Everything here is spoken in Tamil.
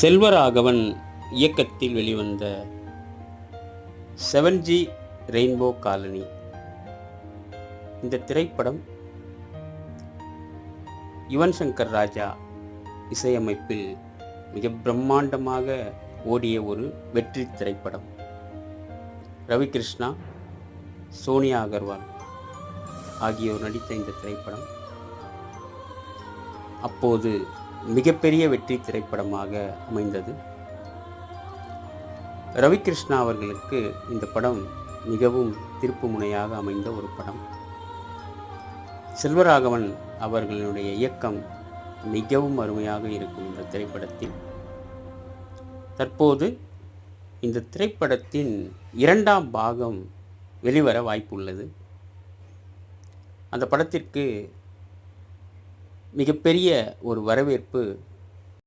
செல்வராகவன் இயக்கத்தில் வெளிவந்த 7G ரெயின்போ காலனி இந்த திரைப்படம் யுவன் சங்கர் ராஜா இசையமைப்பில் மிக பிரம்மாண்டமாக ஓடிய ஒரு வெற்றி திரைப்படம். ரவி கிருஷ்ணா, சோனியா அகர்வால் ஆகியோர் நடித்த இந்த திரைப்படம் அப்போது மிகப்பெரிய வெற்றி திரைப்படமாக அமைந்தது. ரவி கிருஷ்ணா அவர்களுக்கு இந்த படம் மிகவும் திருப்பு முனையாக அமைந்த ஒரு படம். செல்வராகவன் அவர்களுடைய இயக்கம் மிகவும் அருமையாக இருக்கும் இந்த திரைப்படத்தில். தற்போது இந்த திரைப்படத்தின் 2ஆம் பாகம் வெளிவர வாய்ப்புள்ளது. அந்த படத்திற்கு மிகப்பெரிய ஒரு வரவேற்பு